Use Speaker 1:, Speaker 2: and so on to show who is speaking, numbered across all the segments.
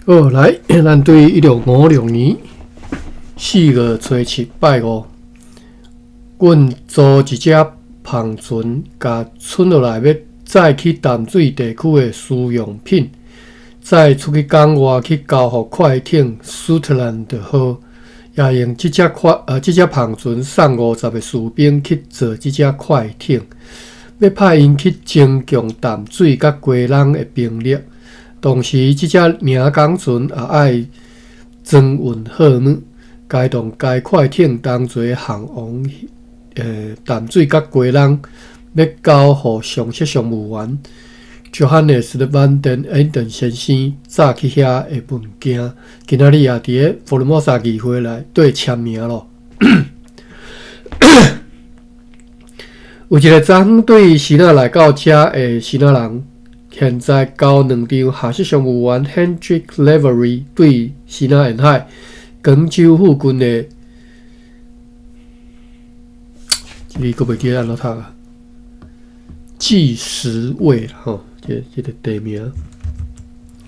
Speaker 1: 好，来，咱对1656年4月初7拜五，阮租一只篷船，甲剩落来要载去淡水地区的私用品，载出去港外去交互快艇 Sutherland 号，也用这只篷船送50个士兵去坐这只快艇，要派因去增强淡水甲鸡笼的兵力。同时，这只名港船也爱装运货物，该动该快艇当作航往淡水甲鸡笼，要交互上级商务员 Johannes van den Enden 先生早去遐的文件，今仔日也伫咧福尔摩沙议会内对签名咯。有一个针对希腊来到遮的希腊人。现在交2张下属商务员 Hendrik Levery 对希腊沿海广州附近的，这里个袂记安怎读啊？计时卫吼，这个地名，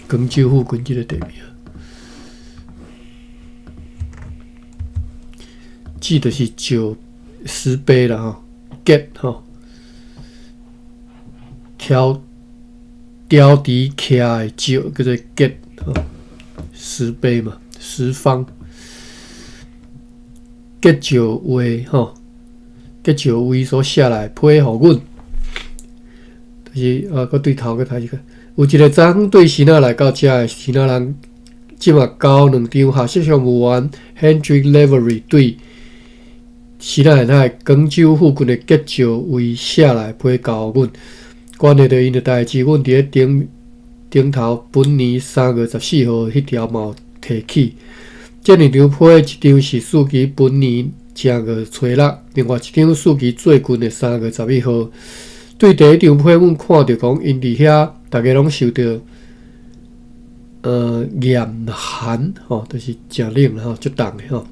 Speaker 1: 广州附近这个地名，计就是石石碑啦吼 ，get 吼，雕伫徛的石叫做 get 石碑嘛，石方 get 石位吼 ，get 石位所写来批互阮，就是搁对头个睇一个，有一个针对希腊来到遮的希腊人，即嘛交2张下属商务员 Hendrik Levery 对希腊沿海广州附近的 get 石位写来批交互阮。关系到因的代志，阮伫咧顶头本年3月14号迄条嘛有提起。这2张批，一张是属于本年正月初6，另外一张属于最近的3月11号。对第一张批，阮看到讲因伫遐，大家拢受到严寒吼，就是真冷吼，足冻的吼。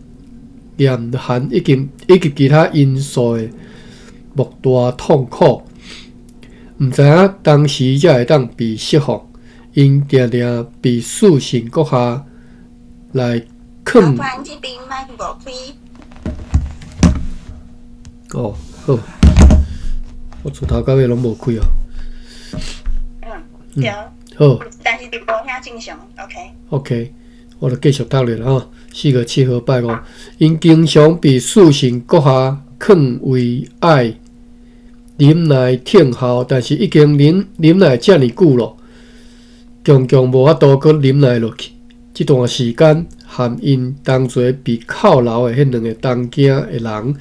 Speaker 1: 严寒以及其他因素的莫大痛苦。毋知影当时才会当被释放，因定定被死刑阁下来坑。哦，好，我从头到尾拢无开哦。
Speaker 2: 对。
Speaker 1: 好。
Speaker 2: 但是直播遐正常
Speaker 1: OK， 我就继续读咧啦吼。4月7号拜五，因经常被死刑阁下坑为爱。忍耐挺效，但是已经忍耐遮尔久咯，强无法度搁忍耐落去。这段时间，含因当作被扣留的迄2个东京的人，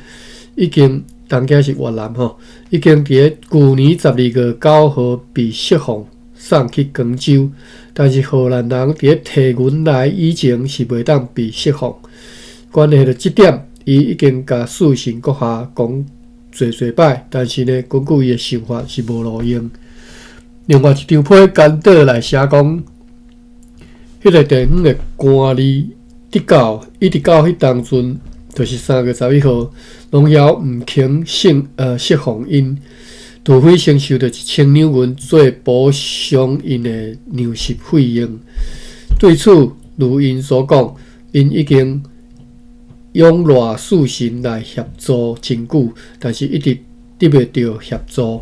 Speaker 1: 已经东京是越南吼，已经伫咧去年12月9号被释放，送去广州。但是荷兰人伫咧提阮来以前是袂当被释放。关系到这点，伊已经甲死刑阁下讲。侪摆，但是呢，根据伊的想法是无路用。另外一张批简短来写讲，迄个地方的官吏一直到迄当阵，就是3月11号，拢还毋肯释放因，除非承受着1000两银做补偿因的粮食费用。对此，如因所讲，因已经。用赖死神来协助真久，但是一直得袂到协助。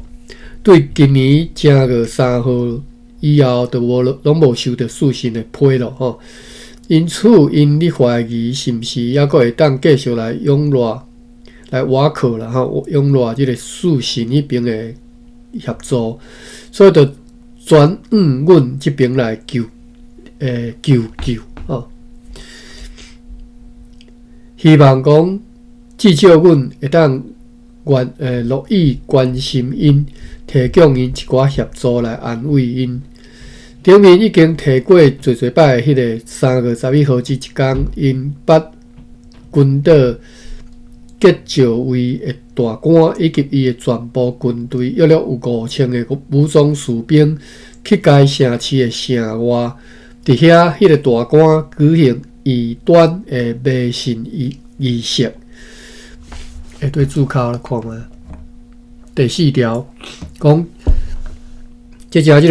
Speaker 1: 对今年正月3号以后，就拢无收到死神的批咯吼。因此，因咧怀疑是毋是还阁会当继续来用赖来挖靠啦吼，用赖即个死神迄边的协助，所以就转往阮即边来求吼。希望讲，至少阮会当乐意关心因，提供因一寡协助来安慰因。顶面已经提过侪摆迄个3月11号这一天，因捌军岛结石位的大官以及伊的全部军队，约有5000个武装士兵去该城市的城外，伫遐迄个大官举行。异端的迷信仪式，对注考来看嘛。第4条讲，即个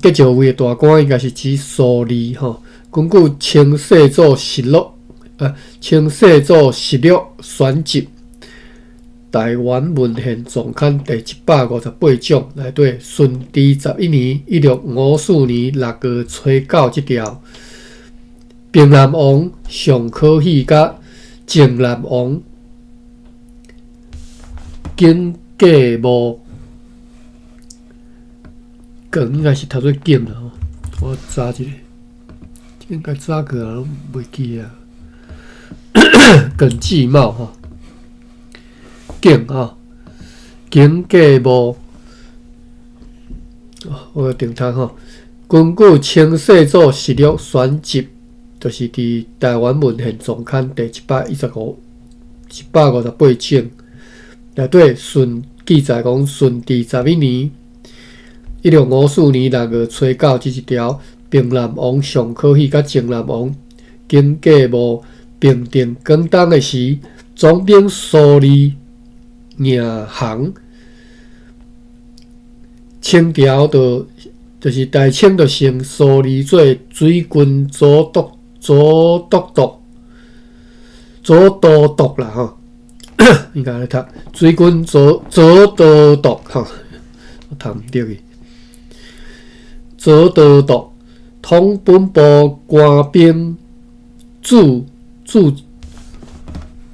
Speaker 1: 结石位的大官应该是指苏利吼，根据清世祖实录选集台湾文献总刊第158种内底，顺治11年1654年6月初9这条，平南王尚可喜甲靖南王景继无，应该是读做景啦吼，我查一下，应该查过啊，拢袂记啊。耿继茂吼，景吼，景继无，我有订读吼。根据清世祖实录选集，就是伫台湾文献总刊第158种内底记载讲，顺治11年1654年6月初9这一条，平南王尚可喜甲靖南王景继无平定广东的时，总兵苏利赢行，清朝就是大清就升苏利做水军左都督啦吼，应该来读水军左都督吼，我读唔对去。左都督统本部官兵驻，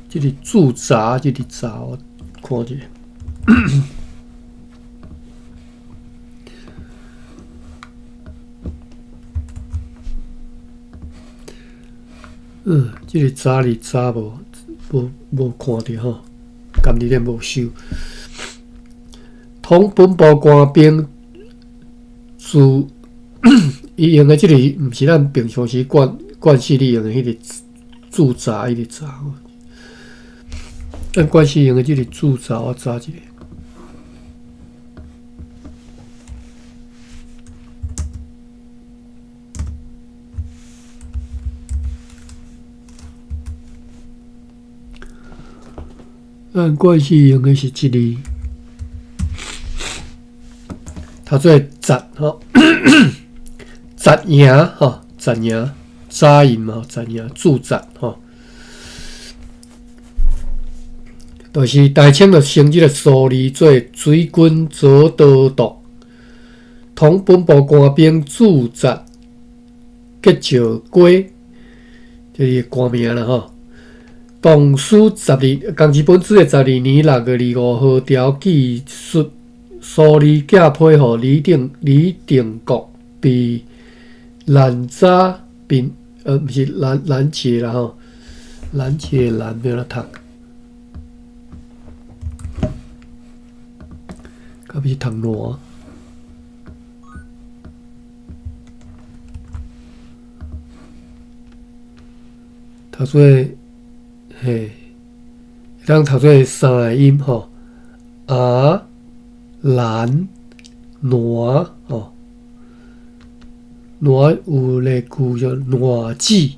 Speaker 1: 这个驻扎，这个扎，我看一下。这个扎哩扎无看到吼，甘你咧无收。统本部官兵驻，伊用的这个毋是咱平常时惯势力用的迄个驻扎，迄个扎。咱惯势用的这个驻扎，我查一下。咱惯势用的是这个，它做扎吼，扎营吼，扎营扎营嘛，扎营驻扎吼，就是大清就升这个苏利做水军左都督，统本部官兵驻扎结石龟，就是官名啦吼。同治公治本治的12年6月25号条记述，苏利嫁配予李定国，被拦查并不是拦截啦吼，拦截拦没有读，到底是读哪？读做嘿，咱读做三个音吼，兰、挪吼，挪有个句叫挪子、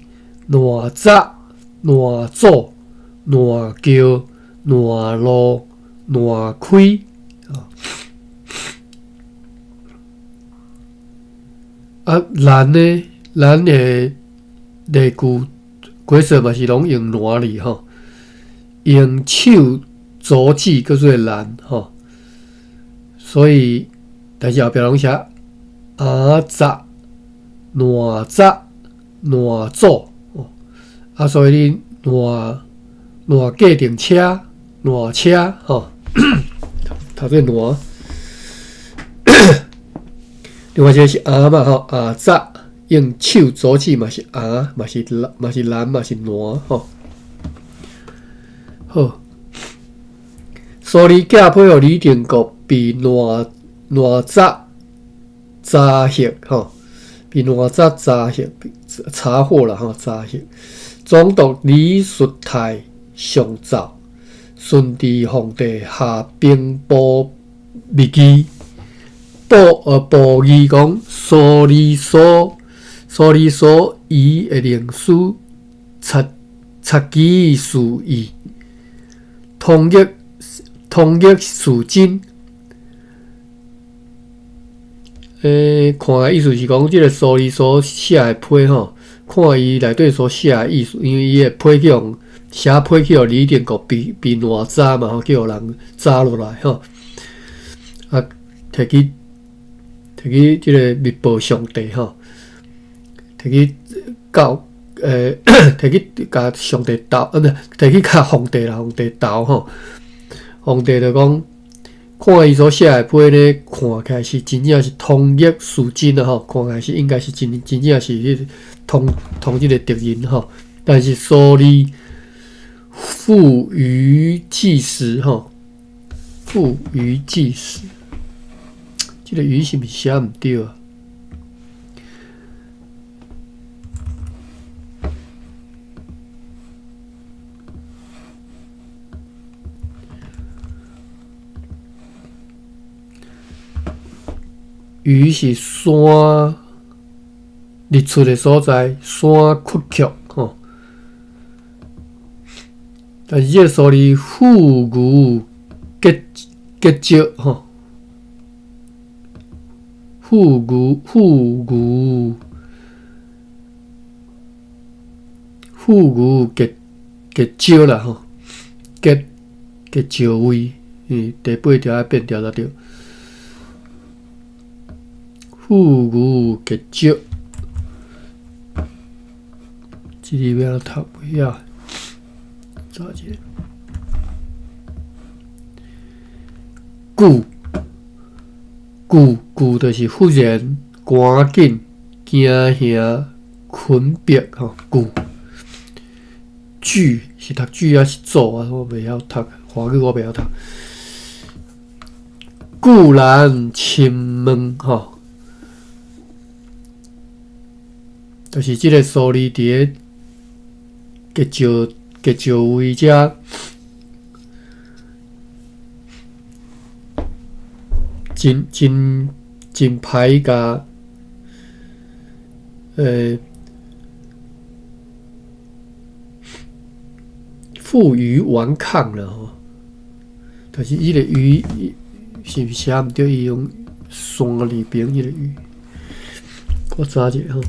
Speaker 1: 挪扎、挪祖、挪叫、挪路、挪开兰呢？兰的例句。过说嘛是拢用挪字吼，用手足指叫做兰吼，所以但是后壁拢写扎、挪扎、挪祖哦，所以你挪计程车、挪车吼，读做挪。另外一个是嘛吼，扎。用手足指嘛是嘛是兰嘛是挪吼。好，苏利嫁配予李定国，被挪扎查获吼，被挪扎查获查获啦吼，查获。总督李术泰上奏，顺治皇帝下兵部密议，报议讲苏利所遗的灵书，察其事意，统一事真。看的意思是讲，这个苏利所写的批吼，看伊内底所写的意思，因为伊的批曲写批曲李定国比偌早嘛，吼，叫人早落来吼。啊，摕去即个密报上帝吼，摕去教摕去甲上帝斗，不，摕去甲皇帝斗吼。皇帝就讲，看伊所写的批呢，看起来是真正是通义属真啊吼，看起来是应该是真正是迄通即个敌人吼，但是所理富于纪实吼，富于纪实，即个于是毋是写毋对啊？于是山日出的所在，山屈曲吼。但是这个所理富余结少吼，富余结少啦吼，结少位，第8条要变调才对。富余结少，这里要读袂晓，查一下。故就是忽然赶紧惊吓困逼吼，故句是读句还是做啊？我袂晓读，华语我袂晓读。固然亲门吼。就是即个所理伫个结少位遮，真歹甲负隅顽抗了吼。但是伊个鱼是毋是写毋对？伊用山里边伊个鱼，我查者吼。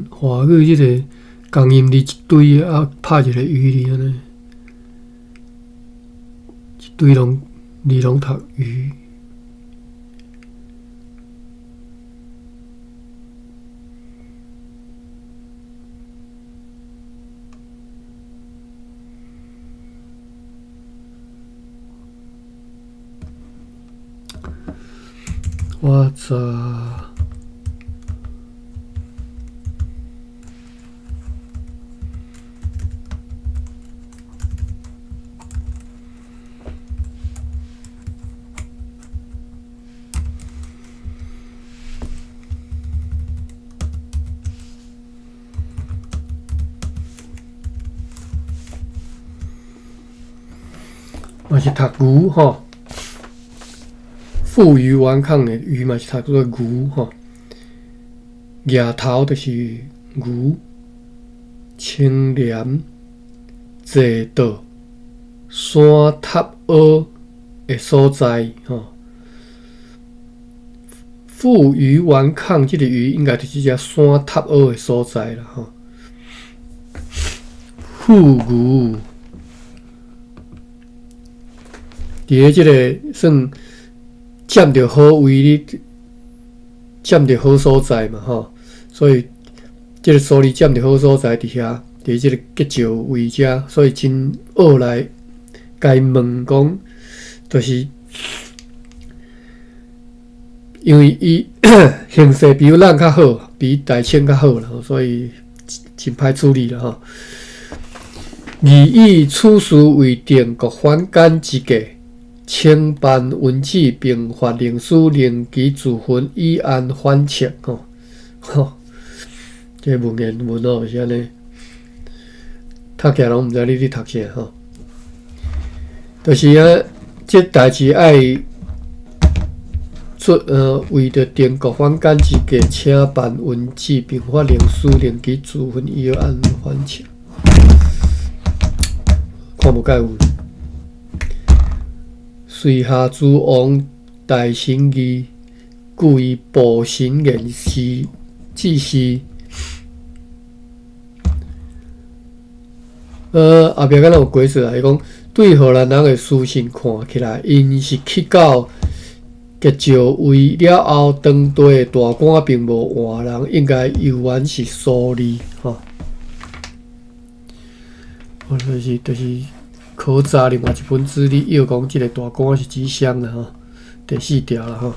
Speaker 1: 华语即个共音字一堆啊，拍一个鱼字安尼，一堆字拢读鱼。我查。嘛是读牛吼，负隅顽抗的隅嘛是读做牛吼，额头就是牛，青莲坐倒山塔凹的所在吼，负隅顽抗这个隅应该就是只山塔凹的所在啦吼，负隅。伫个即个算占着好位哩，占着好所在嘛吼，所以即个所理占着好所在伫遐，伫即个结少位遮，所以真恶来该问讲，就是因为伊形势比咱较好，比台签较好啦，所以真歹处理啦吼。拟以此事为定国反间之计，清办文字并发令书令其自焚，以安反斥吼。这文言文哦是安尼，读起来拢毋知你伫读啥吼。就是啊，这代志爱为着定国反间之计，请办文字并发令书令其自焚，以安反斥。看无介有。隋下诸王大神义，故以暴神言事之事。后壁敢若有解说啊，伊讲对荷兰人的书信看起来，因是去到结赵位了后，当地大官并无换人，应该犹原是苏利吼。就是考察另外一本资料，要讲即个大官是几箱啦吼，第4条啦吼。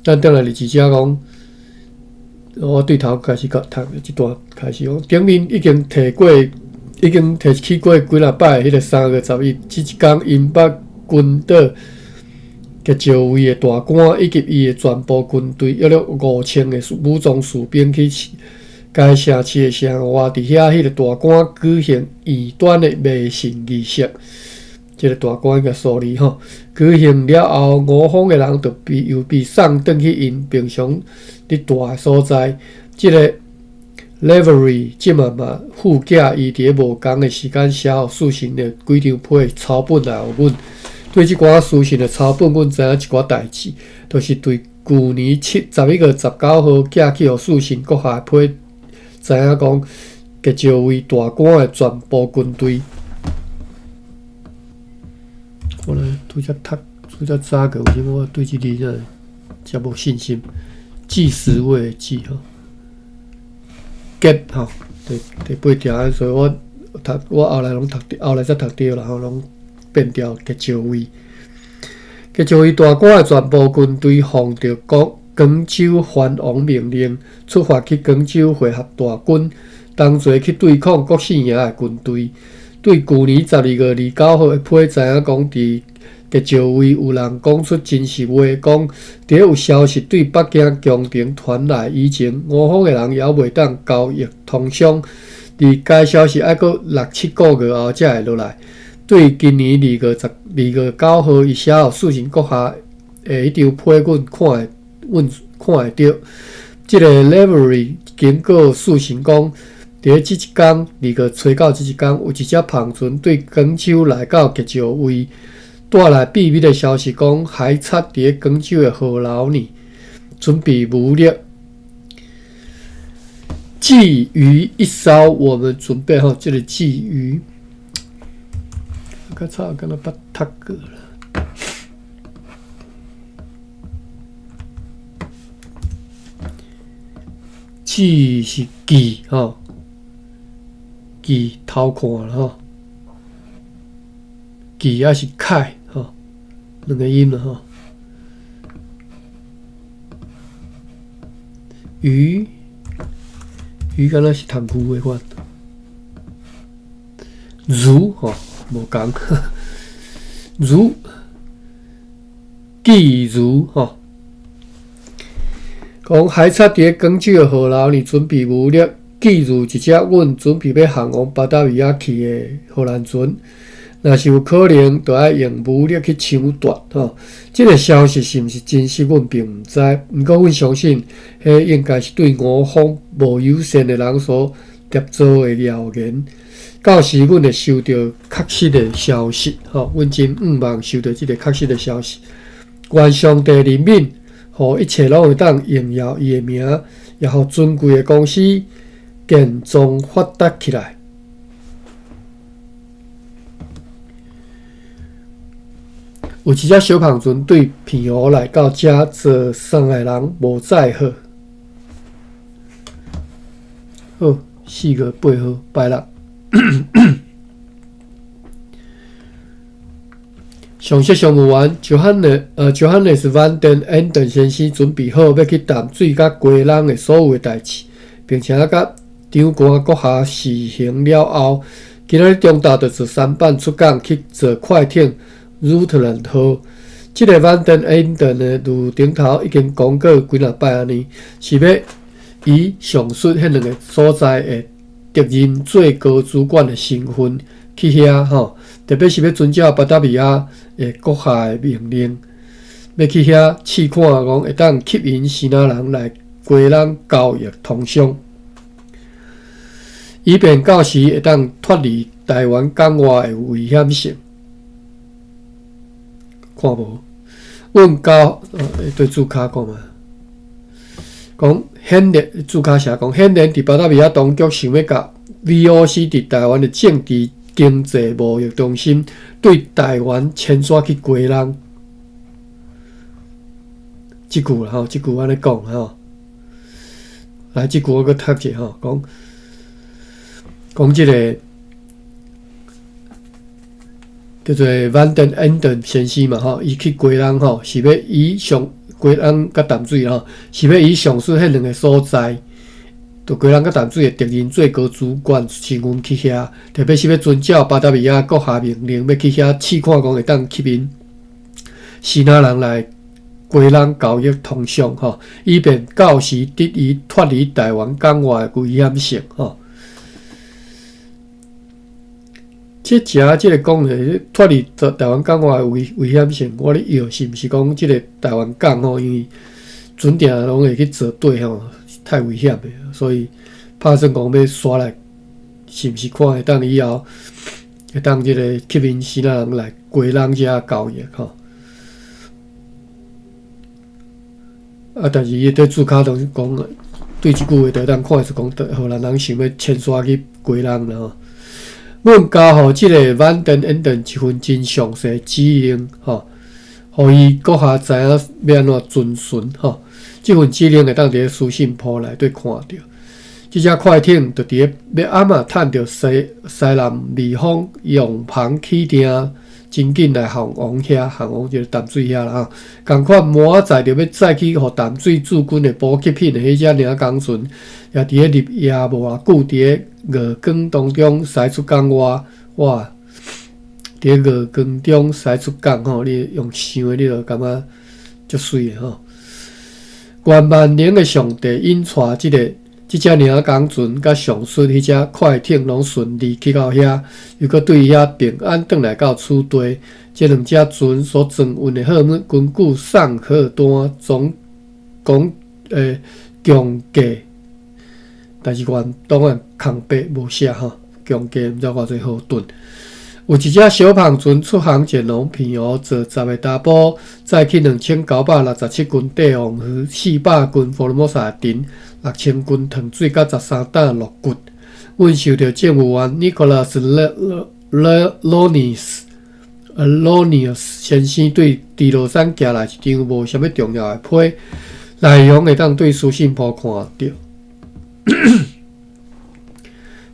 Speaker 1: 咱当然是记者讲，我对头开始读一段开始讲，顶面已经提起过几若摆迄个3月11日，即一天因北军岛结赵位的大官以及伊的全部军队，约5000个武装士兵去该城市的城外，伫遐迄个大官举行异端的迷信仪式。即个大官叫苏利吼，举行了后，吴方的人就又被送转去因平常伫住的所在。即个 Lavery 即嘛副驾伊伫无共的时间写互书信的几张批抄本来互阮。对即寡书信的抄本，阮知影一寡代志，就是对去年11月19号寄去互书信阁下的批。知影讲，结赵位大官的全部军队，我来拄则早个，为什么我对即字呢遮无信心？计时位的计吼，结吼第8条，所以我后来拢后来才读对啦，吼，拢变掉结赵位。结赵位大官的全部军队奉着广州藩王命令，出发去广州会合大军，同齐去对抗各四营的军队。对去年12月29号的批知影讲，伫结赵位有人讲出真实话，讲伫有消息对北京宫廷传来，以前吴方的人也袂当交易通商，而该消息还阁6-7个月后才会落来。对今年2月9号伊写互书信阁下的一张批，阮看会到，即个 Lavery 经过书信讲，伫即一天2月初9即一天，有一只篷船对广州来到结赵位，带来秘密的消息，讲海贼伫广州的河流里准备武力觊觎一艘，我们准备好这个觊觎。较差敢若捌读过了。记是记吼，记偷看了吼，记也是凯吼，两个音了吼。鱼敢若是读牛的款，如吼无共，如记如吼。讲海贼伫广州的河流里准备武力记住一只阮准备要航往巴达维亚去的荷兰船，若是有可能，就要用武力去抢夺吼。这个消息是毋是真实，阮并毋知。毋过阮相信，迄应该是对我方无友善的人所捏造的谣言。到时阮会收到确实的消息吼，阮真毋望收到这个确实的消息。愿上帝怜悯。互一切拢会当荣耀伊的名，也互尊贵的公司健壮发达起来。有一只小篷船对平湖来到遮，坐3个人无载好。好，4月8号，拜六。上述商务员Johannes van den Enden 先生准备好要去淡水甲归人的所有的代志，并且甲长官阁下示行了后，今仔日中昼就坐3班出港去坐快艇 Rutland 号。这个 van den Enden 呢，如顶头已经讲过几若摆安尼，是要以上述迄两个所在的敌人最高主管的身份去遐吼，特别是要遵照巴达维亚的国下的命令，要去遐试看讲会当吸引西那人来归人交易通商，以便到时会当脱离台湾港外的危险性。看无？阮交对注卡讲嘛，讲显然注卡写讲，显然伫巴达维亚当局想要甲 VOC 伫台湾的政治经济贸易中心对台湾迁徙去归人。即句啦吼，即句安尼讲吼，来即句我搁读者吼，讲即个。叫做 Van den Enden 先生嘛吼，伊去归人吼，是要以上归人甲淡水吼，是要以上述迄两个所在，就归人甲淡水的敌人最高主管身份去遐，特别是要遵照巴达维亚国下命令，要去遐试看讲会当吸引西那人来归人交易通商吼，以便到时得以脱离台湾港外的危险性吼。即个讲的脱离台湾港外的危险性，我咧摇是毋是讲即个台湾港吼，因为船定拢会去坐对吼，太危险的，所以拍算讲要刷来，是毋是看会当以后会当即个吸引西那人来归人遮交易吼。但是伊对注卡当讲，对即句话就当看是讲，荷兰人想要迁徙去归人啦吼。阮交互即个 Van den Enden 一份真详细指令吼，互伊阁下知影要安怎遵循吼。即份指令会当伫咧书信簿内底看到。即只快艇就伫咧要暗啊趁着西南微风用旁起定，真紧来航往即个淡水遐啦吼。共款明仔载着要载去互淡水驻军的补给品的迄只领港船，也伫咧入夜无偌久，伫咧月光当中驶出港外，哇！伫咧月光中驶出港吼，你用想的你就感觉足水的吼。愿万能的上帝引带即只领港船甲上述迄只快艇拢顺利去到遐，又搁对遐平安转来到厝地。这两只船所装运的货物，根据上客单总讲强价，但是原档案空白无写吼，强价毋知偌济号吨。有一只小胖船出航前往平湖坐10个查甫，载去2967军帝王鱼，400军福尔摩沙阵，6000军糖水甲13担鹿骨。阮受到政务员 Nicholas Lonius 先生对伫落山寄来一张无啥物重要的批，内容会当对书信簿看到。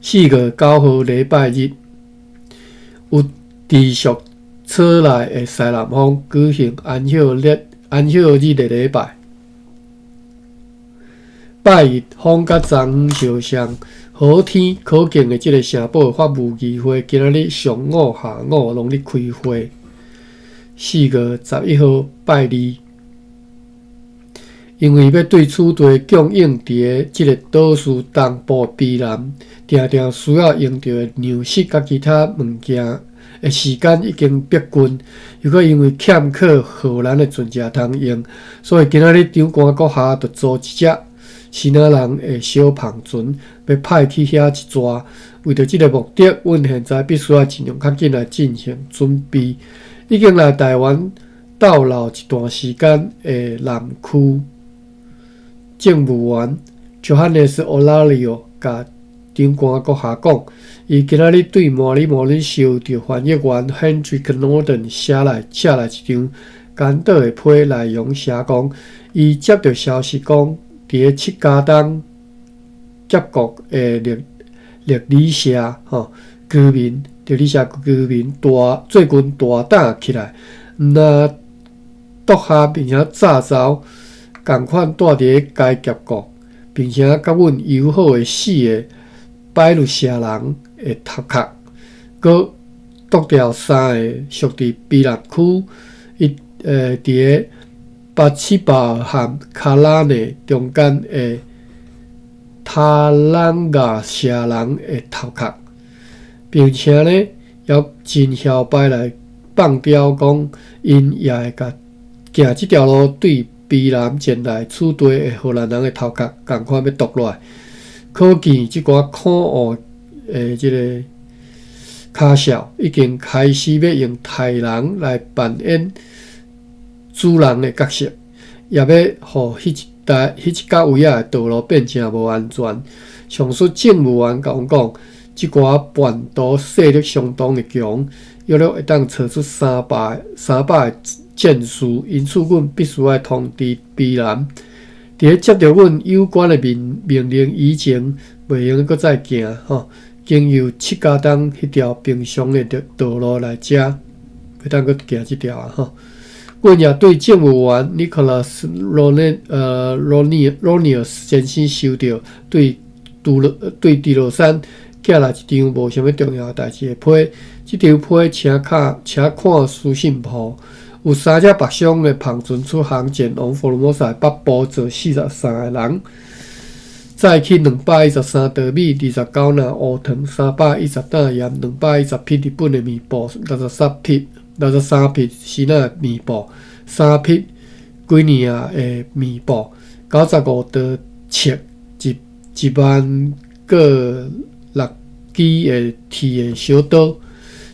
Speaker 1: 4月9号礼拜日。有持续吹来的西南风，举行安息日的礼拜。拜日风甲昨相像，好天可敬的即个城堡法务议会，今仔日上午下午拢咧开会。4月11号拜二，因为要对厝地供应伫个即个岛屿东部避难，定定需要用到的粮食甲其他物件的时间已经逼近，又搁因为欠缺荷兰的船只通用，所以今仔日长官阁下就租一只西那人的小胖船，要派去遐一抓。为着即个目的，阮现在必须要尽量较紧来进行准备。已经来台湾逗留一段时间的南区政务员 Johannes Olario 甲长官阁下讲，伊今仔日对摩里收到翻译员 Hendrik Norden 写来一张简短的批，内容写讲，伊接到消息讲，伫个七家东结国的历史社居民着你遐居民做群大胆起来，若夺下并且早早共款住伫该结国，并且甲阮友好诶4个摆入社人诶头壳，佮剁掉3个属伫卑南区伫个巴七堡和卡拉内中间诶塔兰加社人诶头壳，并且呢，也真嚣摆来放刁讲，因也会甲行即条路对卑南前来厝地诶荷兰人诶头壳共款要剁落来，可见即寡可恶诶即个卡小已经开始要用台人来扮演主人诶角色，也要互迄一甲位仔诶道路变成无安全。上述政务员甲阮讲，即寡叛徒势力相当诶强，约会当找出300个战士，因此阮必须要通知卑南。伫咧接到阮有关诶命令以前，袂用搁再行吼，经由7家东迄条平常诶道路来遮，袂当搁行即条啊吼。阮也对政务员 Nicholas Ronius 先生收到对迪罗山寄来一张无啥物重要代志的批，即张批请看书信簿，有3只北上的航船出航前往佛罗摩萨北部坐43个人，载去213稻米、29篮乌糖、310担盐、210匹日本的面布、63匹希腊的面布、3匹几年的面布、95刀尺、1万个6支的铁的小刀、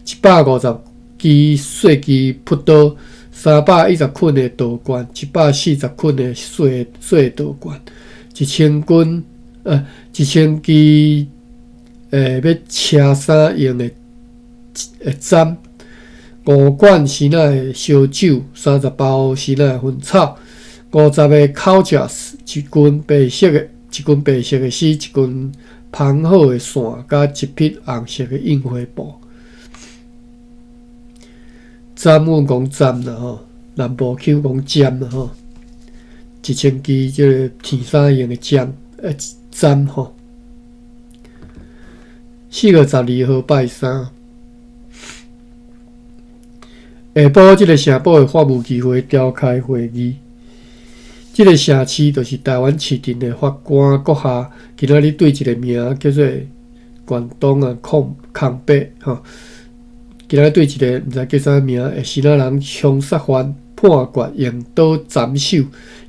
Speaker 1: 150支细支朴刀、310捆的刀管、140捆的细刀管、1000支要车衫用的针。5罐鲜奶的烧酒，30包鲜奶的薰草，50个烤架，一斤白色的丝，一斤缝好的线，甲1匹红色的印花布。针阮讲针啦吼，南部口讲针啦吼，1000支即个天衫用的针吼。4月12号拜三。下晡，即个城堡的法务议会召开会议。即个城市就是台湾市镇的法官阁下，今仔日对一个名叫做关东啊空白吼，今仔日对一个毋知叫啥名的新仔人枪杀犯判决用刀斩首，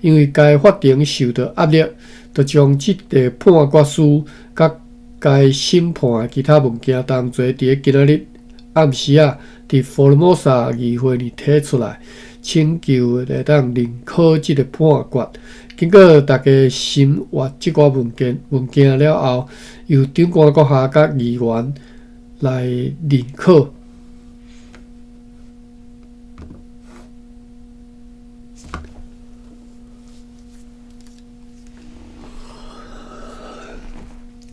Speaker 1: 因为该法庭受到压力，就将即个判决书甲该审判的其他物件同齐伫今仔日暗时啊。伫佛罗摩萨议会里提出来，请求来当认可即个判决。经过大家审阅即寡文件了后，由长官阁下甲议员来认可。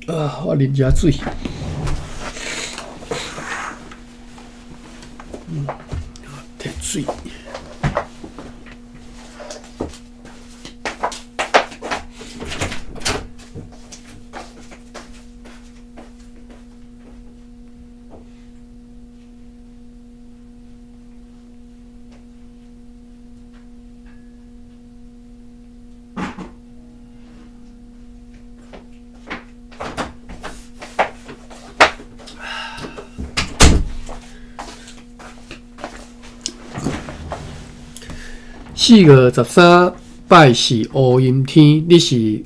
Speaker 1: 我啉遮水。摕水。4月13拜是乌阴天，你是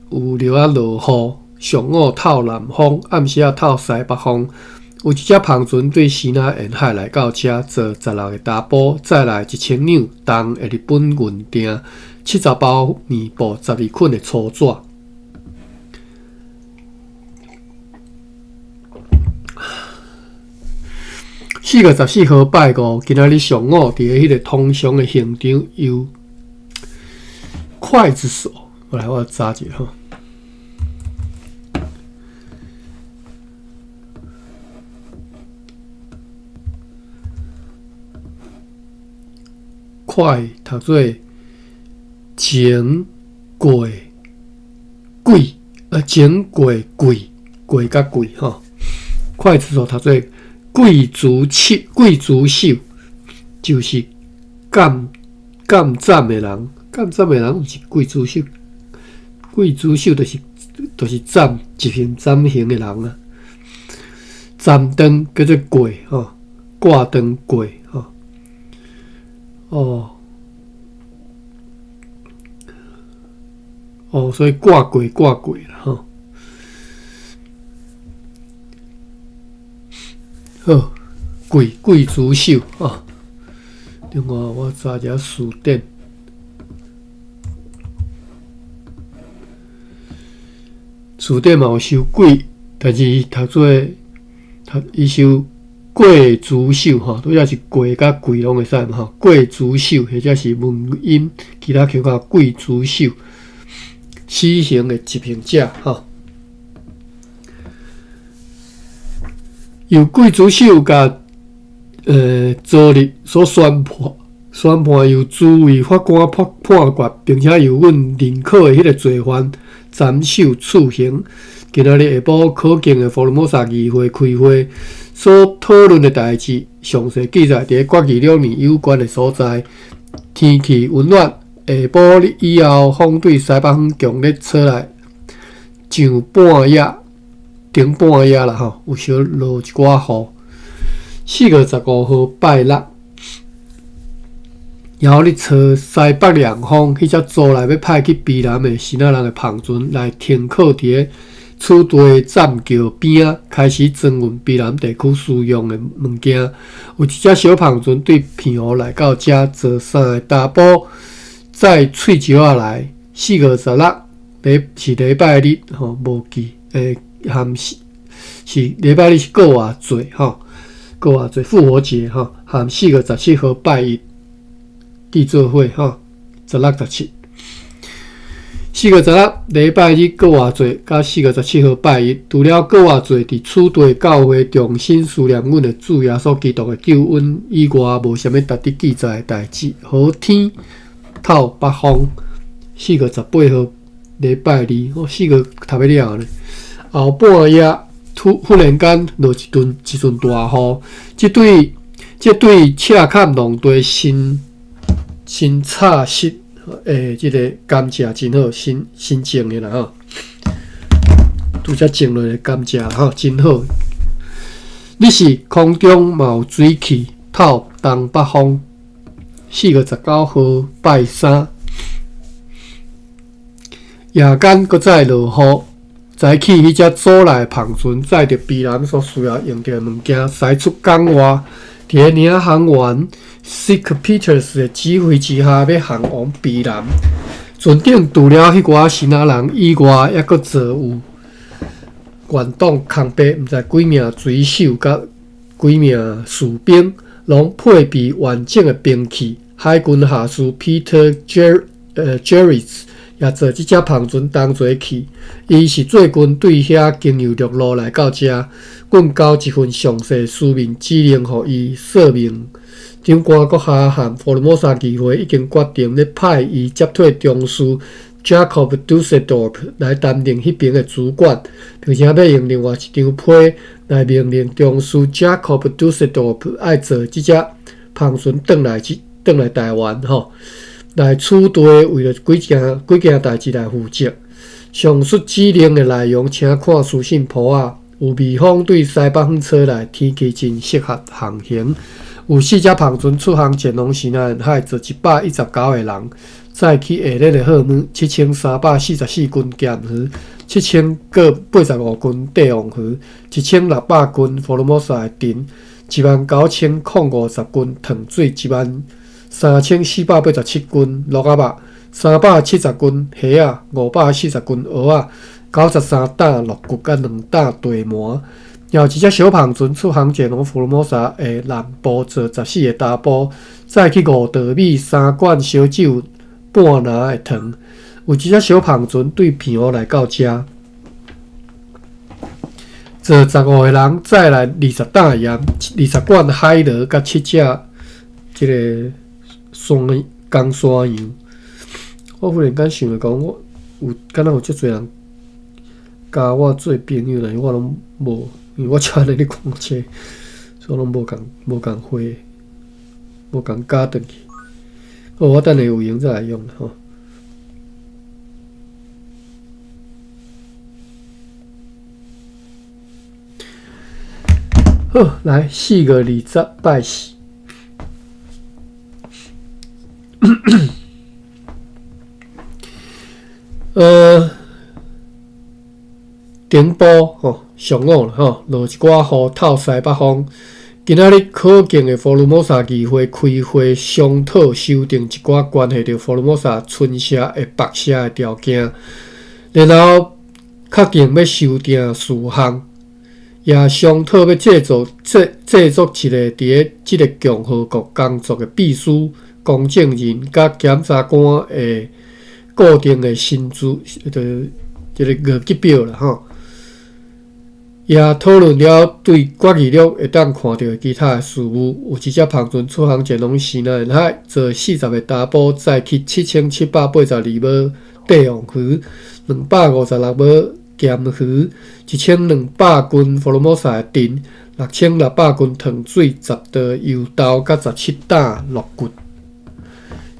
Speaker 1: 有流啊落雨，上午透南风，暗时啊透西北风。有一只航船对西南沿海来到遮，坐16个查甫，载来1000两重的日本银锭，70包面布，12捆的粗纸。4月14號拜五，今仔日上午伫迄個通常的現場由刽子手，我查一下吼。快读做前过贵，前过贵，贵甲贵吼。快字读做贵族秀，就是干赞的人，干赞的人是贵族秀。贵族秀就是站一行站行的人啊。站灯叫做过吼，挂灯过吼。所以挂过啦吼。好，贵族秀啊。另外，我查一下词典。词典嘛有收贵，但是伊收贵族秀吼，拄则是贵甲贵拢会使嘛吼。贵族秀或者是文音，其他叫做贵族秀，死刑的执行者吼。由贵族秀甲昨日所宣判由诸位法官判决，并且由阮认可的迄个罪犯斩首处刑。今仔日下晡可敬的福尔摩沙议会开会所讨论的代志，详细记载伫决议2年有关的所在。天气温暖，下晡以后风对西北方强烈吹来，上半夜。顶半夜啦吼，有小落一寡雨。4月15号拜六，然后咧吹西北凉风，迄只组内要派去卑南的新仔人的篷船来停靠伫咧厝地栈桥边仔，开始增运卑南地区需用的物件。有一只小篷船对片湖来到遮，坐3个查甫载喙石仔来。4月16是礼拜日吼，无记含是礼拜日是过偌济吼，过偌济复活节吼，含4月17号拜一记做伙吼，16、17。4月16礼拜日过偌济，甲4月17号拜一，除了过偌济伫厝地教会重新思念阮的主耶稣基督的救恩以外，无啥物值得记载的代志。好天透北风。4月18号礼拜二，4月头要了呢。后半夜忽然间落一阵大雨，这对赤坎农地新插实这个甘蔗真好，新种的啦吼，拄则种落的甘蔗吼真好。你是空中嘛有水汽，透东北风。4月19号拜三，夜间搁再落雨。早起，迄只组内篷船载着卑南所需要用到的物件，驶出港外，伫个领航员 St. Peters 的指挥之下，要航往卑南。船顶除了迄寡新仔人以外，还搁坐有原党空白，毋知几名水手甲几名士兵，拢配备完整的兵器。海军下士 Peter Jerris。也坐即只篷船同齐去，伊是做军队遐经由陆路来到遮。阮交一份详细书面指令，互伊说明。长官阁下含福尔摩沙议会已经决定咧派伊接替中士 Jacob Dusseldorp 来担任迄边的主管，并且要用另外一张批来命令中士 Jacob Dusseldorp 爱坐即只篷船转来台湾吼。来处地为了几件代志来负责。上述指令的内容，请看书信簿仔。有微风对西北方吹来，天气真适合航行。有4只篷船出航前往西南沿海，坐119个人。载起下日的号码7344斤咸鱼，7085斤帝王鱼，1600斤福尔摩沙的丁，19050斤糖水，13487斤鹿仔肉，370斤虾仔，540斤蚵仔，93担鹿骨甲2担地麻。然后一只小篷船出航前往福尔摩沙的南部，坐14个查甫，载去5道米、3罐烧酒、半拿的糖。有一只小篷船对片湖来到遮，坐15个人，载来20担盐、20罐海螺甲7只即个江山羊。我忽然间想着讲，我敢若有足侪人加我做朋友，但是我拢无，因为我就安尼咧讲这，所以拢无共回，无共加转去。好，我等下有闲再来用吼。好，来4月20拜四。顶部上午啦落一寡雨透西北风。今仔日可敬的福尔摩沙议会开会商讨修订一寡关系到福尔摩沙村社的白社的条件，然后确定要修订4项，也商讨要制作一个伫咧即个共和国工作的秘书、公证人甲检察官的固定的薪资，即个月级表啦吼。也讨论了对决议录会当看到的其他的事务，有一只庞船出航前往西南沿海，坐40个查甫载去7782尾帝王鱼，256尾咸鱼，1200斤福尔摩沙的锭，6600斤糖水，10袋油豆，甲17担鹿骨。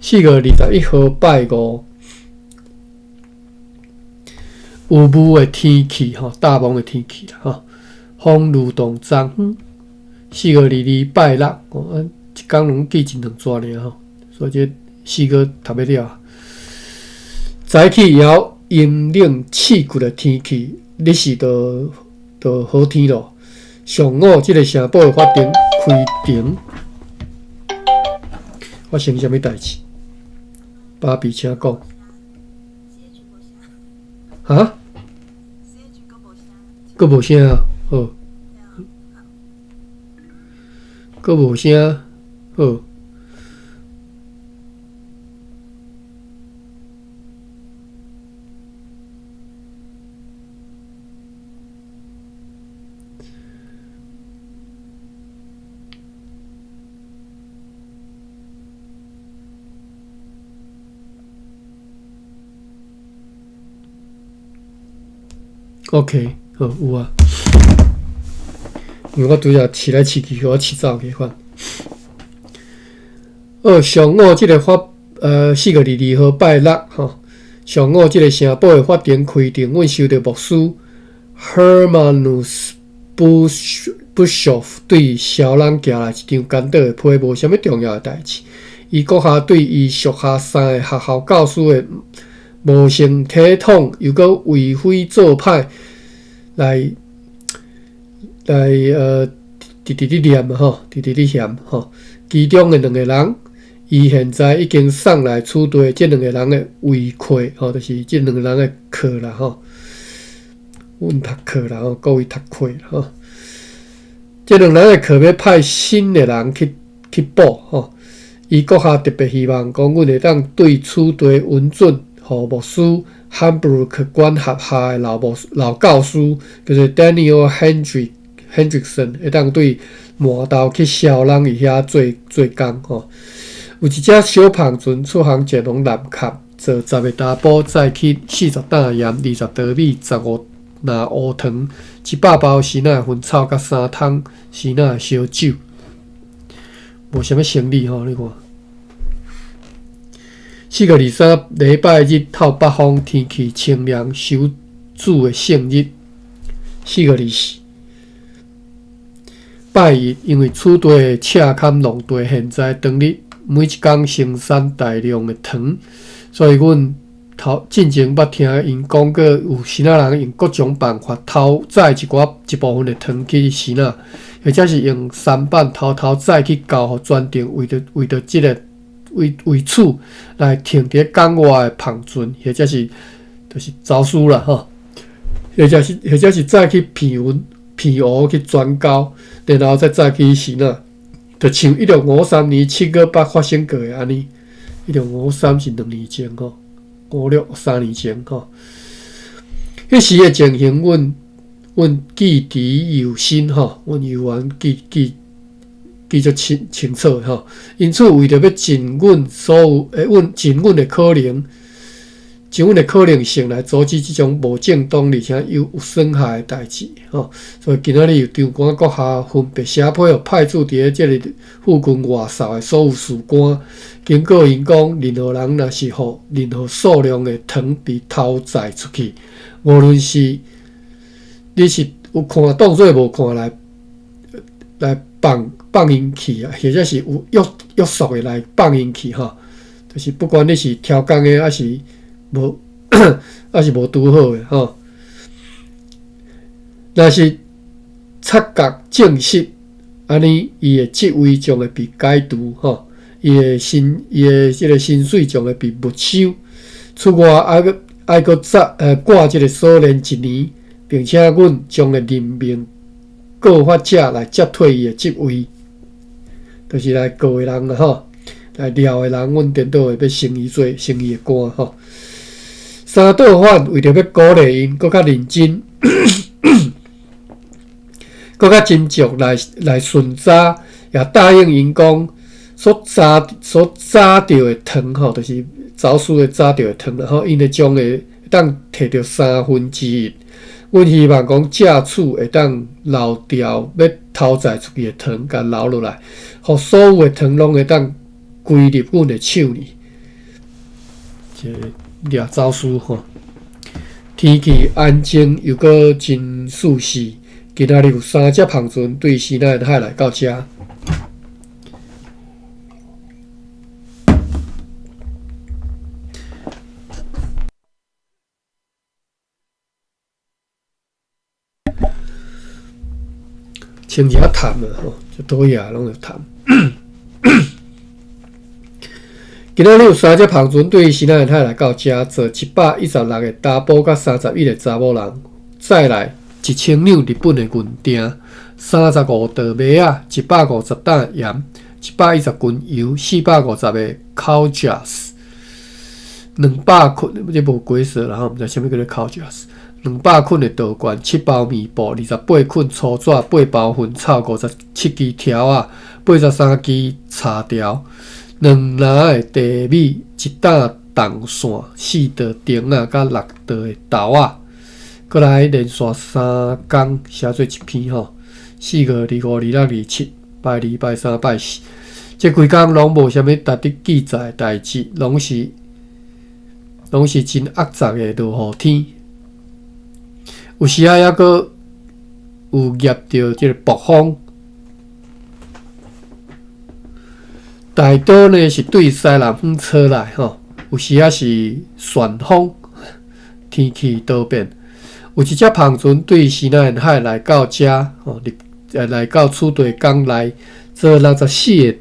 Speaker 1: 4月21号拜五。有雾的天气大蒙的天气啦风如动昨昏。4月22拜六一天拢记一两纸尔所以这4月读不了。早起也有阴冷刺骨的天气，日时就好天咯。上午这个城堡的法庭开庭，发生什么代志？芭比，请讲。啊？阁无声啊？好，阁无声，好。OK， 好有啊，因为我拄则饲来饲去，互我饲走去款。上午即个4月22号拜六上午即个城堡的法庭开庭，阮收到牧师 Hermanus Bischoff 对小人寄来一张简短的批，无啥物重要的代志。伊阁下对伊属下3个学校教师的无性体统，又阁为非作歹，来直念直嫌其中的2个人，伊现在已经送来处理这2个人的违规就是这2个人的课啦阮读课啦各位读课啦这2人的课要派新的人去补伊阁下特别希望讲，阮会当对处理稳准。互牧师 Hamburg 管辖下的老教师叫做 Daniel Hendrickson， 会当对磨豆去烧人伊遐做工有一只小胖船出航前往南卡，坐10个查甫载去40担盐、20袋米、15篮乌糖、100包鲜奶薰草甲3桶鲜奶烧酒，无啥物生理你看。4月23礼拜日透北风，天气清凉，守主的圣日。4月24拜日，因为此地的赤坎农地现在当日每一天生产大量的糖，所以阮进前捌听因讲过，有时仔人用各种办法偷载一部分的糖去时仔，或者是用舢板偷载去交互专程为着即个。为此来停伫港外的旁船，或者是就是招书啦或者是再去骗蚵去转交，然后再去时呐，就像1653年7月8发生过的安尼。1653是2年前56 3年前迄时的情形，阮记忆犹新阮犹原记记足清楚吼。因此，为着要尽阮所有尽阮的可能。尽阮的可能性来阻止即种无正当而且又有损害的代志吼，所以今仔日由长官阁下分别写批互派驻伫即个附近外哨的所有士官，警告因讲，任何人若是互任何数量的糖被偷载出去，无论是你是有看当作无看来放因去啊，或者是有约束的来放因去吼，就是不管你是挑工的还是无，还是无拄好诶吼。若是察觉证实，安尼伊诶职位将会被解除吼，伊诶即个薪水将会被没收。此外，还阁挂即个锁链1年，并且阮将会任命告发者来接替伊诶职位，就是来告诶人啦吼，来撩诶人，阮颠倒会要升伊做升伊诶官吼。三道犯为着要鼓励因更较认真、更较斟酌来巡查，也答应因讲所查到的糖吼，就是走私的查到的糖，然后因会将会当摕到1/3。阮希望讲借此会当留掉要偷载出去的糖，甲留落来，互所有的糖拢会当归入阮的手里。掠走私吼，天气安静又阁真舒适。今仔日有3只螃船对西南海来到遮。清一下淡啊吼，就倒野拢有淡。今仔日有3只螃船对西南海来到遮，坐716个查甫甲31个查某人，再来1000两日本的银锭，35道麦啊，150担盐，110斤油，450个烤架子，200捆，这无规则啦吼，毋知啥物叫做烤架子，200捆的稻罐，7包面布，28捆粗纸，8包薰草，57支条啊，83支茶条。2篮的地米，1担铜线，4道钉啊，甲6道的豆啊，过来连续3工写做一篇吼，4月25、26、27，拜2、拜3、拜4，这规工拢无啥物值得记载的代志，拢是真恶杂的落雨天，有时啊，抑阁有夹着即个暴风。大多呢是对西南风吹来吼，有时啊是旋风，天气多变。有一只螃船对西南海来到遮吼，来到此地港内，做64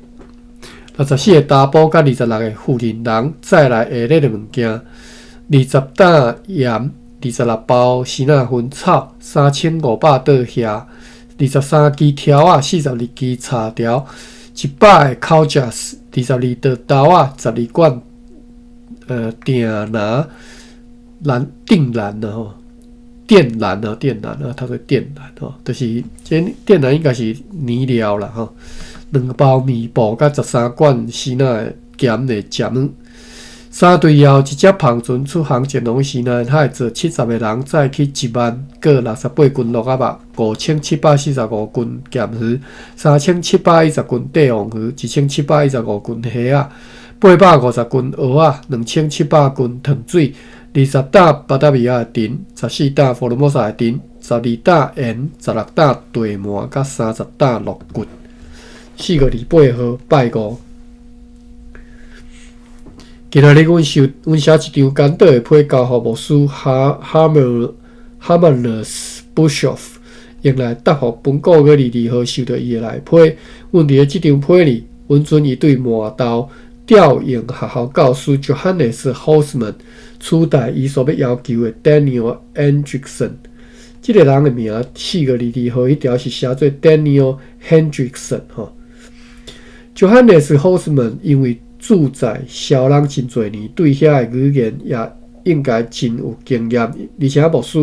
Speaker 1: 个查甫甲26个妇人人，再来下列的物件：20担盐，26包鲜仔薰草，3500倒遐，23支条啊，42支茶条。100个烤架子，22道豆啊，12罐电缆电缆吼，电缆啊，它说电缆吼，就是这电缆应该是燃料啦吼。2包面布甲13罐鲜仔咸的酱。3对后，一只螃船出航前往西南海，坐70个人载去10000个68斤鹿仔肉，5745斤咸鱼，3710斤帝王鱼，1715斤虾啊，850斤蚵仔，2700斤糖水，20担巴达米亚的丁，14担佛罗摩萨的丁，12担盐，16担地麻，甲30担鹿骨。4月28号，拜5。今仔日阮写一张简短的批交予牧师 Harmanus Bischoff， 用来答复本个月22号收到伊的来批。阮伫即张批里，阮准伊对麻豆调用学校教师 Johannes Hausmann 取代伊所要要求的 Daniel Hendrickson。即个人的名4月22号迄条是写做 Daniel Hendrickson 吼。Johannes Hausmann 因为住在小人真侪年，对遐个语言也应该真有经验，而且牧师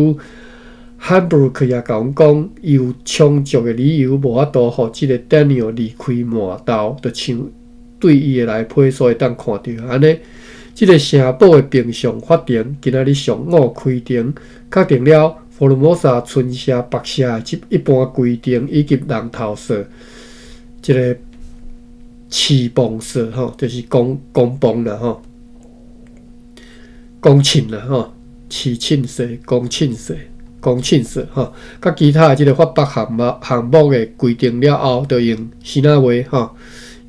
Speaker 1: 汉布鲁克也甲阮讲，伊有充足的理由无法度互即个 Daniel 离开魔道，就像对伊的内批所会当看到安尼。即个城堡的平常法庭今仔日上午开庭，确定了佛罗摩萨春社、白社的一般规定以及人头税，即个市磅税吼，就是公磅啦吼，公顷啦吼，市庆税、公顷税。公庆税吼，甲其他的即个法北项目的规定了后，就用西那话吼，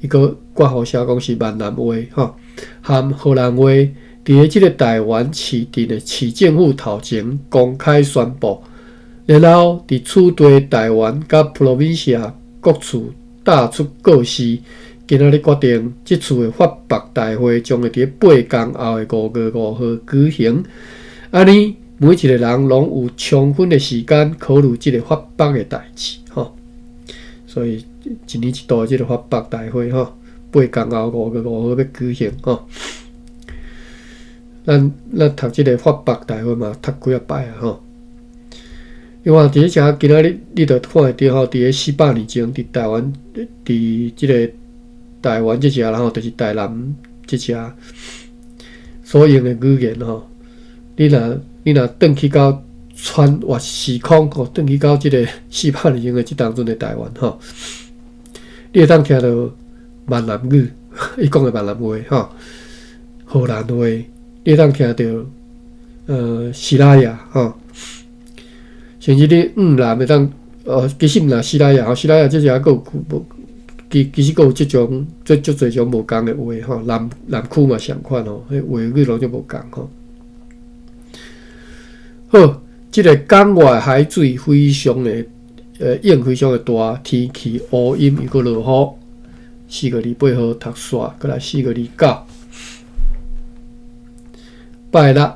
Speaker 1: 伊个挂号写讲是闽南话吼，含荷兰话，伫咧即个台湾市镇的市政府头前公开宣布，然后伫处地台湾甲 provincia 各处打出告示，今仔日决定，即次的法北大会将会伫8天后的5月5号举行，安尼。每一个人拢有充分的时间考虑即个法北的代志，吼。所以一年一度即个法北大会，吼，8天后5月5号要举行，吼。咱读即个法北大会嘛，读几啊摆啊，吼。因为伫遮今仔日你着看会到，吼，伫咧400年前，伫台湾，伫即个台湾即只，然后就是台南即只所用的语言，吼，你若转去到穿越时空吼，转去到即个400年前的即当阵的台湾吼，你会当听到闽南语，伊讲的闽南话吼，荷兰话，你会当听到西拉雅吼，甚至你南会当其实毋若西拉雅吼，西拉雅即只还佫有其实佫有即种足侪种无共的话吼，南区嘛相款吼，迄话语拢就无共吼。好，即个港外海水非常的影非常的大，天气乌阴又搁落雨，4月28号读煞，过来4月29，拜六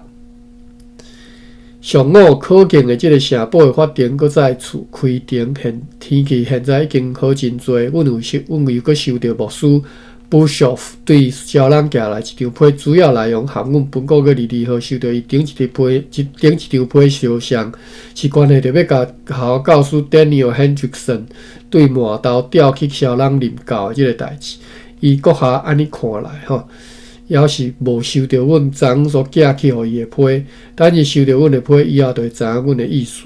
Speaker 1: 上午考验的即个城堡的法庭搁再次开庭，天气现在已经好真侪，阮又搁收到牧师。Bishop 对小人寄来一张批，主要内容含阮本个月22号收到伊顶一张批肖像，是关系着要甲校教师 Daniel Hendrickson 对麻豆调去小人任教的即个代志。伊阁下安尼看来吼，也是无收到阮昨所寄去互伊的批，等伊收到阮的批以后，就会知影阮的意思。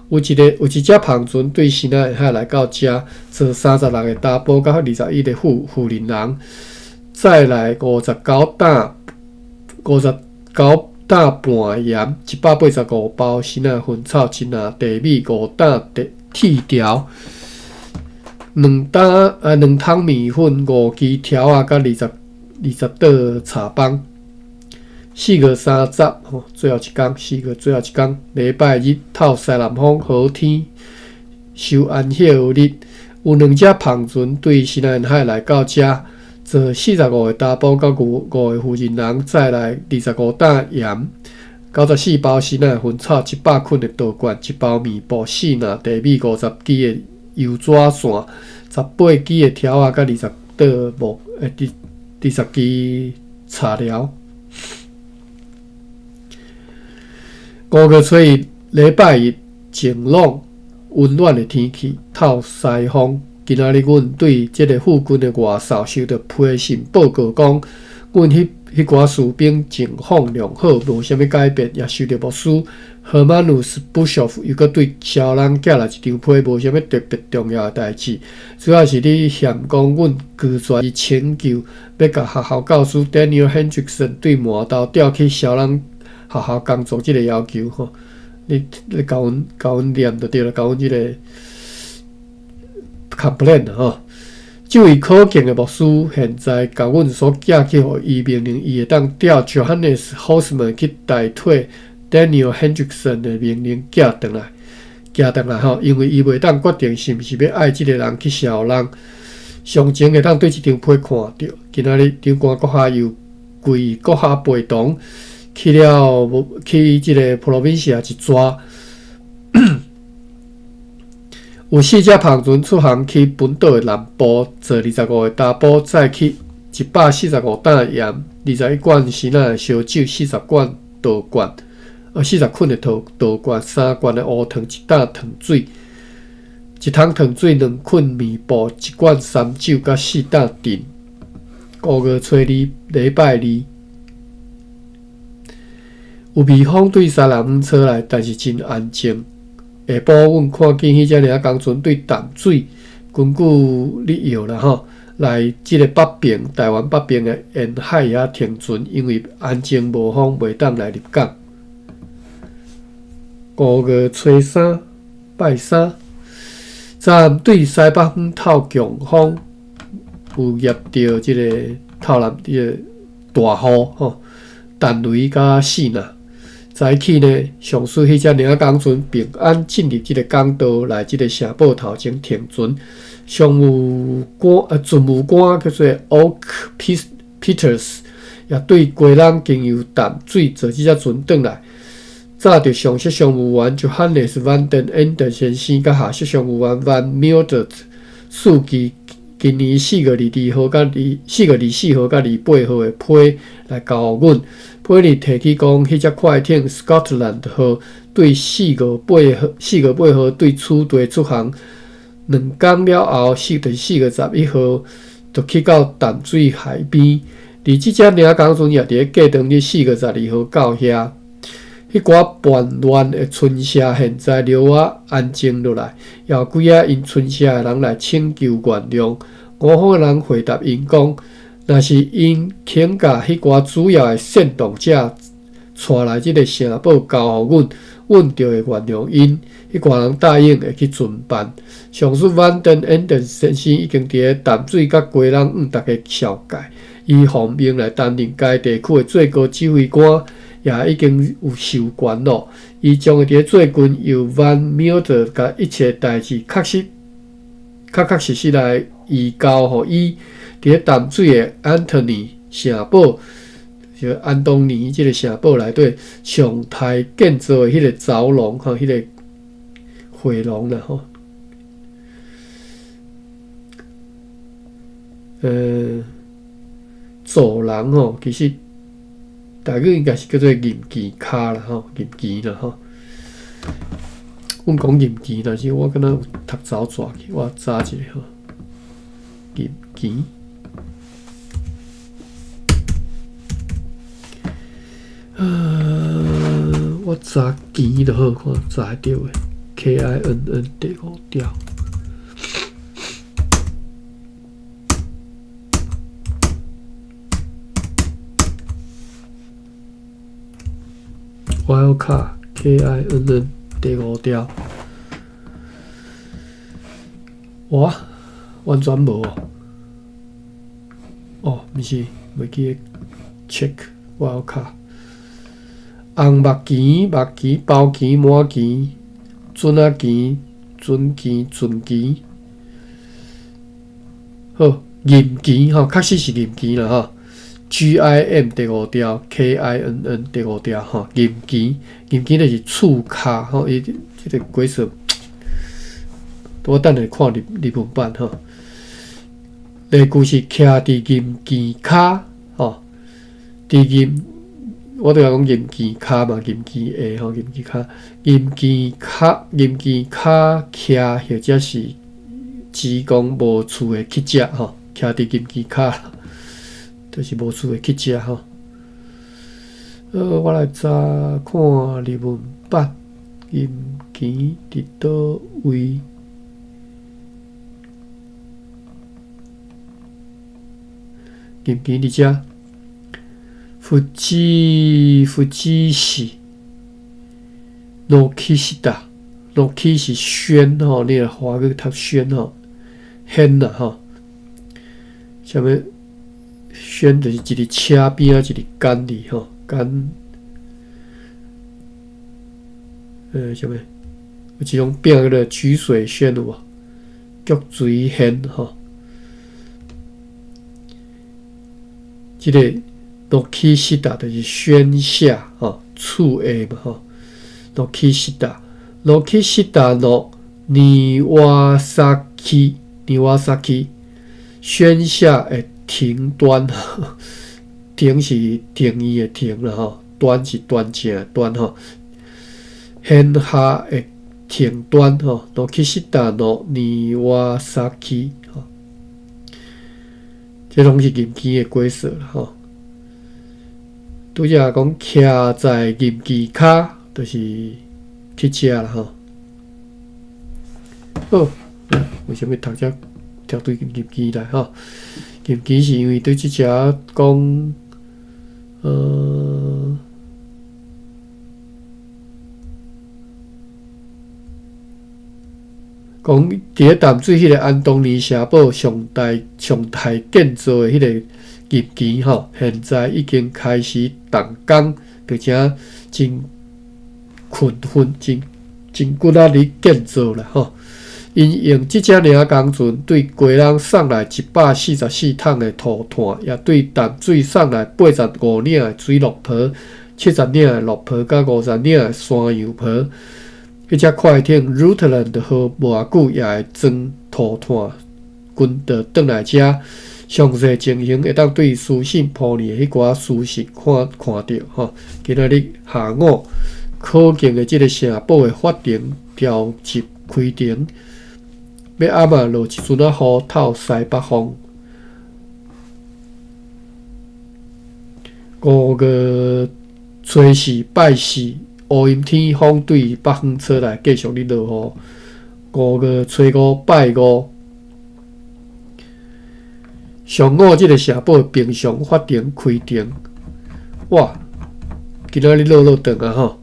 Speaker 1: 有一只篷船对西南海来到遮，坐36个查甫甲21个妇人人，再来59担半盐，185包西南薰草，1拿地米，5担铁条，2桶面粉，5支条啊，甲20袋茶棒。4月30吼，最后一天，4月最后一天，礼拜日透西南风，好天，收安歇日，有2只篷船对西南海来到遮，坐45个查甫，甲5个妇人人，再来25担盐，94包西南薰草，100捆的稻罐，1包面布，4拿地米，50支的油纸线，18支的条啊，甲20袋20支茶寮。5月初一礼拜日，晴朗温暖的天气，透西风。今仔日阮对即个附近的外哨收到批信报告，讲阮迄寡士兵情况良好，无啥物改变，也收到牧师Hermanus Bishop 又搁对小人寄来一张批，无啥物特别重要的代志，主要是你嫌讲阮拒绝伊请求，要甲学校教师 Daniel Hendrickson 对麻豆调去小人学校工作即个要求吼，你甲阮念就对了，甲阮即个 complain 吼。这位可敬的牧师现在甲阮所寄去互伊命令，伊会当调 Johannes Hausmann 去代替 Daniel Hendrickson 的命令寄转来吼，因为伊袂当决定是毋是要爱即个人去小人。上前会当对即张批看到，今仔日长官阁下又规阁下陪同。去即个 provincia 一抓，有4只篷船出航去本岛的南部，坐25个查甫，再去145担盐，21罐西南的烧酒，40罐稻罐40捆的稻罐，3罐的乌糖，1担糖水，1桶糖水，2捆面布，1罐三酒，甲4担锭。5月初2，礼拜2。有微风对三人房吹来，但是真安静。下晡，阮看见迄只尔工船对淡水，根据理由啦吼，来即个北边台湾北边的沿海遐停船，因为安静无风，袂当来入港。5月初3，拜3，昨暗对西北方透强风，有业着即个透南即个大雨吼，弹雷甲死呐。早起呢，上水迄只领工船平安进入即个港道，来即个城堡头前停船。船务官叫做 Oak Peters， 也对归人经由淡水坐即只船转来。早着上席商务员 Johannes van den Ende 先生，甲下席商务员 Van Mildert 司机。今年4月22号甲4月24号甲28号的批来交阮，批日提起讲，迄只快艇 Scotland 号对4月8号对此地出航，2天了后就是4月11号就去到淡水海边，而即只领工船也伫咧过当日4月12号到遐。迄寡叛乱的村社现在了啊安静落来，也有几啊因村社的人来请求原谅。我方的人回答因讲，若是因肯甲迄寡主要的煽动者带来即个城堡交互阮，阮就会原谅因。迄寡人答应会去遵办。上述Van den Ende先生已经伫咧淡水甲归人大家交界，伊奉命来担任该地区的最高指挥官。也已经有授权咯，伊将会伫最近由 Van Mildert 甲一切代志确实来移交互伊伫淡水的安东尼城堡，就安东尼即个城堡内底上台建造的迄个走廊吼，迄个回廊啦吼。走廊吼，其实。大概应该是叫做银旗卡啦吼，银旗啦吼。阮讲银旗，但是我敢若有读早纸去，我查一下吼。银旗，我查旗就好，看查会到诶。KINN 第5条。Wild card KINN 第5条，哇，完全无哦。哦，毋是，袂记 check wild card。红目旗、包旗、满旗、准仔旗、准旗、准旗，好，银旗吼，确实是银旗啦吼。GIM 第5条 ，KINN 第5条吼，银旗就是厝卡吼，伊即个规则，我等下看日文版吼。例句是徛伫银旗卡吼，伫银，我著讲银旗卡嘛，银旗下吼，银旗卡，徛或者是指讲无厝的去食吼，徛伫银旗卡。就是无厝会去食吼。我来查看日文版，银旗伫倒位？银旗伫遮，福基市，诺基西达，诺基是轩吼，你来华语读轩吼，hen啦吼，啥物？轩就是一个车边啊，一个杆哩吼，杆，啥物？有一种饼叫做曲水轩有无？菊水轩吼，即个诺基西达就是轩下吼，厝下嘛吼，诺基西达诺尼瓦萨基，轩下诶。亭端，亭是亭伊的亭啦吼，端是端正的端吼， hen下的田端吼，诺基西达诺尼瓦萨基吼，这拢是银基的规则啦吼。拄则讲徛在银基骹，就是去食啦吼。好，为什么读者跳对银基来吼？银基是因为对即只讲，讲伫咧淡水迄个安东尼城堡上大建造的迄个入基吼，现在已经开始动工，并且真困分真骨仔哩建造啦吼。因用即只领工船对鸡人送来144桶的土炭，也对淡水送来85领的水落坡、70领的落坡，甲50领的山羊坡。迄只快艇 Rutland 号无偌久也会装土炭，军队转来遮。详细情形会当对书信铺里迄寡书信看到吼。今仔日下午可敬的即个城堡的法庭调集开庭。要暗下落一阵仔雨透西北风，5月初四拜四乌阴天，风对北方吹来，继续咧落雨。5月初五拜五，上午即个城堡的平常法庭开庭。哇，今仔日落长啊吼！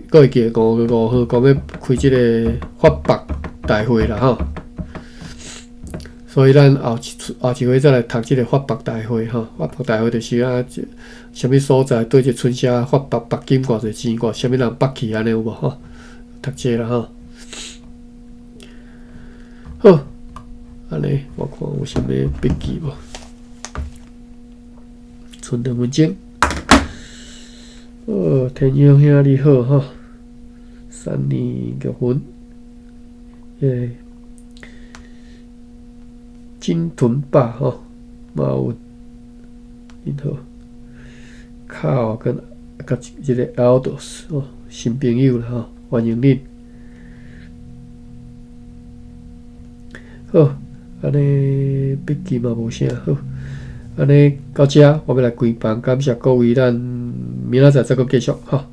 Speaker 1: 搁会记5月5号讲要开即个法白大会啦吼。所以咱后一回再来读即个法白大会吼。法白大会就是啥物所在对一春夏法白金偌侪钱，啥物人捌去安尼有无吼？读这啦吼。好，安尼我看有啥物笔记无？剩2分钟。天阳兄你好吼，3年结婚，金豚爸吼，马文，然后靠跟一个 Aldos 哦，新朋友啦吼，欢迎恁。好，安尼笔记嘛无啥好，安尼到遮我要来关房，感谢各位，咱明仔载再搁继续吼。